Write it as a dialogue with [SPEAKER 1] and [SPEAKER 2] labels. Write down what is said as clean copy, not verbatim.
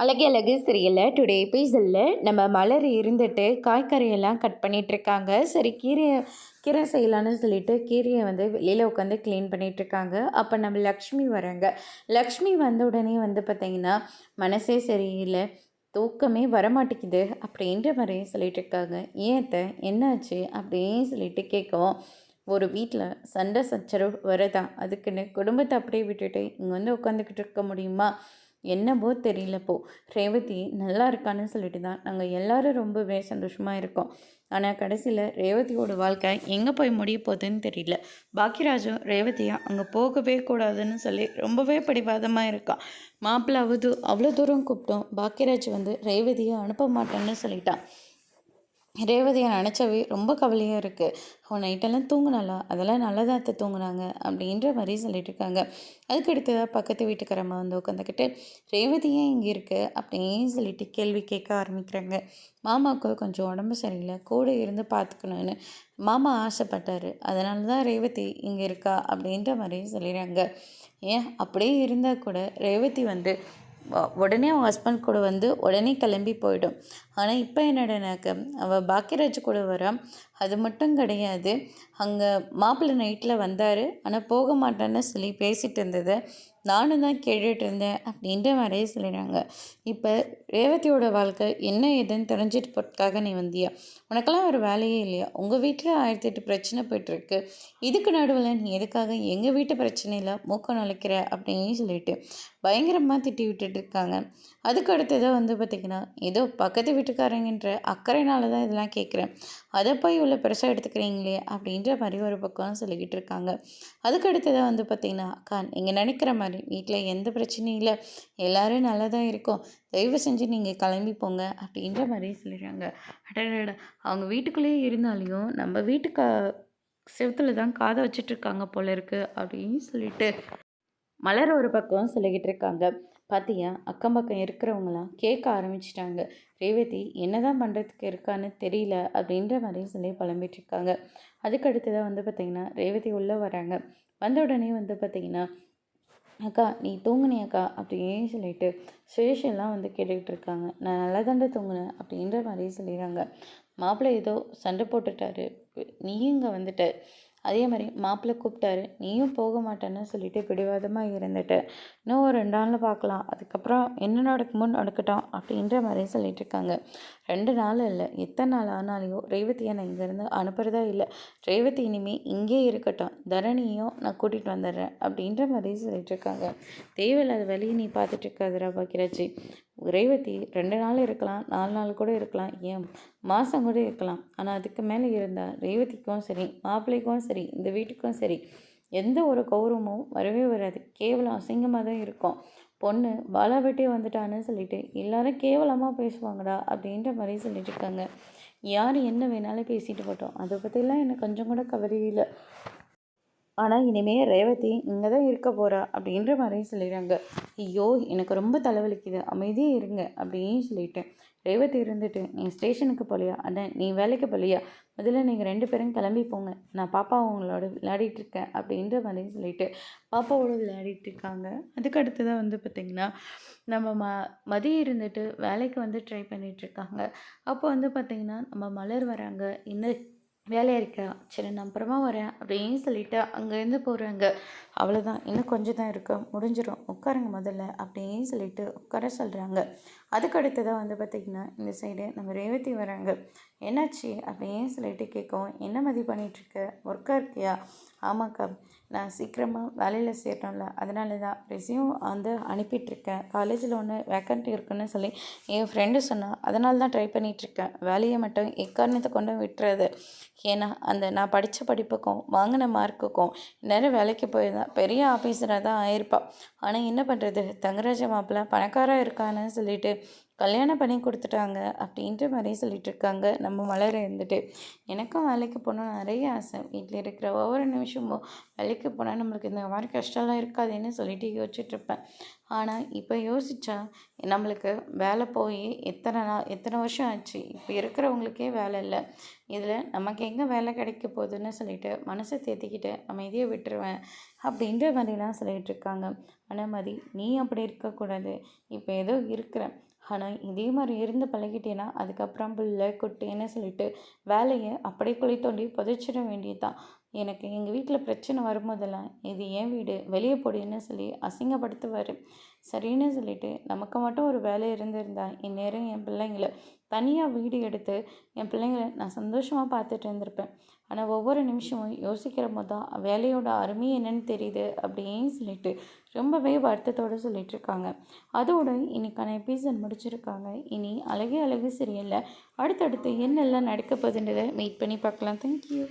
[SPEAKER 1] அழகே அழகு சீரியலில் டுடே எபிசோடில் நம்ம மலர் இருந்துட்டு காய்கறியெல்லாம் கட் பண்ணிகிட்ருக்காங்க. சரி கீரை செய்யலான்னு சொல்லிட்டு கீரையை வந்து வெளியில் உட்காந்து க்ளீன் பண்ணிகிட்ருக்காங்க. அப்போ நம்ம லக்ஷ்மி வராங்க. லக்ஷ்மி வந்த உடனே வந்து பார்த்திங்கன்னா மனசே சரியில்லை, தூக்கமே வரமாட்டேங்குது அப்படின்ற மாதிரி சொல்லிட்டு இருக்காங்க. ஏன் என்னாச்சு அப்படின்னு சொல்லிட்டு கேட்கவும், ஒரு வீட்டில் சண்டை சச்சரவு வரதான், அதுக்குன்னு குடும்பத்தை அப்படியே விட்டுட்டு இங்கே வந்து உட்காந்துக்கிட்டு இருக்க முடியுமா? என்னவோ தெரியலப்போ ரேவதி நல்லா இருக்கான்னு சொல்லிட்டு தான் நாங்கள் எல்லாரும் ரொம்பவே சந்தோஷமாக இருக்கோம். ஆனால் கடைசியில் ரேவதியோட வாழ்க்கை எங்கே போய் முடிய போகுதுன்னு தெரியல. பாக்கியராஜும் ரேவதியா அங்கே போகவே கூடாதுன்னு சொல்லி ரொம்பவே பிடிவாதமாக இருக்கான். மாப்பிள்ளை அவ்வளோ தூரம் கூப்பிட்டோம், பாக்கியராஜ் வந்து ரேவதியை அனுப்ப மாட்டேன்னு சொல்லிட்டான். ரேவதியை நினச்சவே ரொம்ப கவலையாக இருக்குது. அவன் நைட்டெல்லாம் தூங்குனாளா? அதெல்லாம் நல்லதாக தூங்குனாங்க அப்படின்ற மாதிரி சொல்லிட்டு இருக்காங்க. அதுக்கு அடுத்ததாக பக்கத்து வீட்டுக்காரம்மா வந்து உட்காந்துக்கிட்டு ரேவதியே இங்கே இருக்குது அப்படின்னு சொல்லிட்டு கேள்வி கேட்க ஆரம்பிக்கிறாங்க. மாமாவுக்கு கொஞ்சம் உடம்பு சரியில்லை, கூட இருந்து பார்த்துக்கணுன்னு மாமா ஆசைப்பட்டார், அதனால தான் ரேவதி இங்கே இருக்கா அப்படின்ற மாதிரி சொல்லிடுறாங்க. ஏன் அப்படியே இருந்தால் கூட ரேவதி வந்து உடனே அவன் ஹஸ்பண்ட் கூட வந்து உடனே கிளம்பி போயிடும். ஆனால் இப்போ என்னடனாக்க அவள் பாக்கியராஜ் கூட வரா. அது மட்டும் கிடையாது, அங்கே மாப்பிள்ளை நைட்டில் வந்தார், ஆனால் போக மாட்டேன்னு சொல்லி பேசிகிட்டு இருந்தது நானும் தான் கேட்டுட்டு இருந்தேன் அப்படின்ற மாதிரியே சொல்லிடுறாங்க. இப்போ ரேவதியோட வாழ்க்கை என்ன ஏதுன்னு தெரிஞ்சிட்டு போகிறதுக்காக நீ வந்தியா? உனக்கெல்லாம் ஒரு வேலையே இல்லையா? உங்கள் வீட்டில் 1008 பிரச்சனை போய்ட்டுருக்கு, இதுக்கு நடுவில் நீ எதுக்காக எங்கள் வீட்டு பிரச்சனையில் மூக்க நுழைக்கிற அப்படின்னு சொல்லிட்டு பயங்கரமாக திட்டி விட்டுட்டு இருக்காங்க. அதுக்கு அடுத்ததாக வந்து பார்த்திங்கன்னா ஏதோ பக்கத்து வீட்டுக்காரங்கன்ற அக்கறையினால தான் இதெல்லாம் கேட்குறேன், அதை போய் இவ்வளோ பெருசாக எடுத்துக்கிறீங்களே அப்படின்ற மாதிரி ஒரு பக்கம் சொல்லிக்கிட்டு இருக்காங்க. அதுக்கு அடுத்ததாக வந்து பார்த்திங்கன்னா, அக்கா நீங்கள் நினைக்கிற மாதிரி வீட்டில் எந்த பிரச்சனையும் இல்லை, எல்லோரும் நல்லா தான் இருக்கோம், தயவு செஞ்சு நீங்கள் கிளம்பி போங்க அப்படின்ற மாதிரி சொல்லிடுறாங்க. அடடா, அவங்க வீட்டுக்குள்ளேயே இருந்தாலையும் நம்ம வீட்டுக்கு செவத்தில் தான் காதை வச்சிட்ருக்காங்க போல இருக்குது அப்படின்னு சொல்லிட்டு மலர் ஒரு பக்கம் சொல்லிக்கிட்டு இருக்காங்க. பார்த்தியா, அக்கம் பக்கம் இருக்கிறவங்களாம் கேட்க ஆரம்பிச்சிட்டாங்க, ரேவதி என்னதான் பண்ணுறதுக்கு இருக்கான்னு தெரியல அப்படின்ற மாதிரி சொல்லி புலம்பிகிட்ருக்காங்க. அதுக்கு அடுத்ததாக வந்து பார்த்திங்கன்னா ரேவதி உள்ளே வராங்க. வந்த உடனே வந்து பார்த்திங்கன்னா, அக்கா நீ தூங்குனியாக்கா அப்படின்னு சொல்லிட்டு சுயேஷெல்லாம் வந்து கேட்டுக்கிட்டு இருக்காங்க. நான் நல்லா தாண்டா தூங்குனேன் அப்படின்ற மாதிரி சொல்லிடுறாங்க. மாப்பிள்ளை ஏதோ சண்டை போட்டுட்டாரு, நீயும் இங்கே வந்துட்ட, அதே மாதிரி மாப்பிள்ளை கூப்பிட்டாரு, நீயும் போக மாட்டேன்னு சொல்லிட்டு பிடிவாதமாக இருந்துட்டு இன்னும் ஒரு 2 நாளில் பார்க்கலாம், அதுக்கப்புறம் என்ன நடக்குமோ நடக்கட்டும் அப்படின்ற மாதிரி சொல்லிட்டு இருக்காங்க. 2 நாள் இல்லை, எத்தனை நாள் ஆனாலையும் ரேவதியை நான் இங்கேருந்து அனுப்புகிறதா இல்லை, ரேவதி இனிமேல் இங்கே இருக்கட்டும், தரணியும் நான் கூட்டிகிட்டு வந்துடுறேன் அப்படின்ற மாதிரி சொல்லிட்டு இருக்காங்க. தேவையில்லாத வேலையை நீ பார்த்துட்டு இருக்காதுரா பாக்கியராஜ், ரேவதி 2 நாள் இருக்கலாம், 4 நாள் கூட இருக்கலாம், ஏன் மாதம் கூட இருக்கலாம், ஆனால் அதுக்கு மேலே இருந்தால் ரேவதிக்கும் சரி, மாப்பிள்ளைக்கும் சரி, இந்த வீட்டுக்கும் சரி எந்த ஒரு கௌரவமும் வரவே வராது, கேவலம் அசிங்கமாக தான் இருக்கும். பொண்ணு பாலா வெட்டி வந்துட்டான்னு சொல்லிட்டு எல்லாரும் கேவலமாக பேசுவாங்கடா அப்படின்ற மாதிரி சொல்லிட்டு இருக்காங்க. யார் என்ன வேணாலும் பேசிட்டு போட்டோம், அதை பற்றிலாம் எனக்கு கொஞ்சம் கூட கவலையே இல்லை, ஆனால் இனிமேல் ரேவதி இங்கே தான் இருக்க போகிறா அப்படின்ற மாதிரி சொல்லிடுறாங்க. ஐயோ எனக்கு ரொம்ப தலைவலிக்குது, அமைதியே இருங்க அப்படின்னு சொல்லிட்டேன். ரேவதி இருந்துட்டு, நீ ஸ்டேஷனுக்கு போகலையா? அண்ணன் நீ வேலைக்கு போகலையா? முதல்ல நீங்கள் 2 பேரும் கிளம்பி போங்க, நான் பாப்பா அவங்களோட விளையாடிட்டுருக்கேன் அப்படின்ற மாதிரி சொல்லிட்டு பாப்பாவோட விளையாடிட்டு இருக்காங்க. அதுக்கு அடுத்ததாக வந்து பார்த்திங்கன்னா நம்ம மதியம் இருந்துட்டு வேலைக்கு வந்து ட்ரை பண்ணிகிட்ருக்காங்க. அப்போ வந்து பார்த்திங்கன்னா நம்ம மலர் வராங்க. இன்னும் வேலையாக இருக்கா? சரி நான் அப்புறமா வரேன் அப்படின்னு சொல்லிட்டு அங்கேருந்து போகிறாங்க. அவ்வளோதான், இன்னும் கொஞ்சம் தான் இருக்கு, முடிஞ்சிடும், உட்காருங்க முதல்ல அப்படின்னு சொல்லிட்டு உட்கார சொல்கிறாங்க. அதுக்கு அடுத்ததாக வந்து பார்த்திங்கன்னா இந்த சைடு நம்ம ரேவதி வராங்க. என்னாச்சு அப்படின்னு சொல்லிட்டு கேட்கவும், என்ன மதி பண்ணிகிட்ருக்க, ஒர்க்காக இருக்கியா? ஆமாக்கா, நான் சீக்கிரமாக வேலையில் சேரணும்ல, அதனால தான் ரெஸ்யூம் வந்து அனுப்பிட்டுருக்கேன், காலேஜில் ஒன்று வேக்கண்ட் இருக்குன்னு சொல்லி என் ஃப்ரெண்டு சொன்னான், அதனால தான் ட்ரை பண்ணிகிட்ருக்கேன், வேலையை மட்டும் எக்காரணத்தை கொண்டு விட்டுறது, ஏன்னா அந்த நான் படித்த படிப்புக்கும் வாங்கின மார்க்குக்கும் நேரம் வேலைக்கு போயிருந்தேன் பெரிய ஆஃபீஸராக தான் ஆயிருப்பாள். ஆனால் என்ன பண்ணுறது, தங்கராஜ மாப்பிள்ளை பணக்காராக இருக்கான்னு சொல்லிட்டு கல்யாணம் பண்ணி கொடுத்துட்டாங்க அப்படின்ற மாதிரி சொல்லிட்டு இருக்காங்க. நம்ம மலர இருந்துட்டு, எனக்கும் வேலைக்கு போகணுன்னு நிறைய ஆசை, வீட்டில் இருக்கிற ஒவ்வொரு நிமிஷமும் வேலைக்கு போனால் நம்மளுக்கு இந்த மாதிரி கஷ்டம்லாம் இருக்காதுன்னு சொல்லிட்டு யோசிச்சுட்ருப்பேன். ஆனால் இப்போ யோசிச்சா நம்மளுக்கு வேலை போய் எத்தனை வருஷம் ஆச்சு. இப்போ இருக்கிறவங்களுக்கே வேலை இல்லை. இதில் நமக்கு எங்கே வேலை கிடைக்க போகுதுன்னு சொல்லிட்டு மனசை தேத்திக்கிட்டு அமைதியாக விட்டுருவேன் அப்படின்ற மாதிரிலாம் சொல்லிட்டு இருக்காங்க. அனுமதி, நீ அப்படி இருக்கக்கூடாது. இப்போ ஏதோ இருக்கிற, ஆனால் இதே மாதிரி இருந்து பழகிட்டேன்னா அதுக்கப்புறம் புள்ள குட்டின்னு சொல்லிட்டு வேலையை அப்படியே குழி தோண்டி புதைச்சிட வேண்டியதுதான். எனக்கு எங்கள் வீட்டில் பிரச்சனை வரும்போதெல்லாம் இது என் வீடு, வெளியே போடுன்னு சொல்லி அசிங்கப்படுத்துவார். சரின்னு சொல்லிட்டு நமக்கு மட்டும் ஒரு வேலை இருந்திருந்தா இந்நேரம் என் பிள்ளைங்கள தனியாக வீடு எடுத்து என் பிள்ளைங்கள நான் சந்தோஷமாக பார்த்துட்டு இருந்திருப்பேன். ஆனால் ஒவ்வொரு நிமிஷமும் யோசிக்கிற போது தான் வேலையோட அருமை என்னன்னு தெரியுது அப்படின்னு சொல்லிட்டு ரொம்பவே வருத்தத்தோடு சொல்லிட்டு இருக்காங்க. அதோட இன்னைக்கான எபிசோட் முடிச்சிருக்காங்க. இனி அழகே அழகு சீரியலில் அடுத்தடுத்து என்னெல்லாம் நடக்க போகுதுன்றதை வெயிட் பண்ணி பார்க்கலாம். தேங்க்யூ.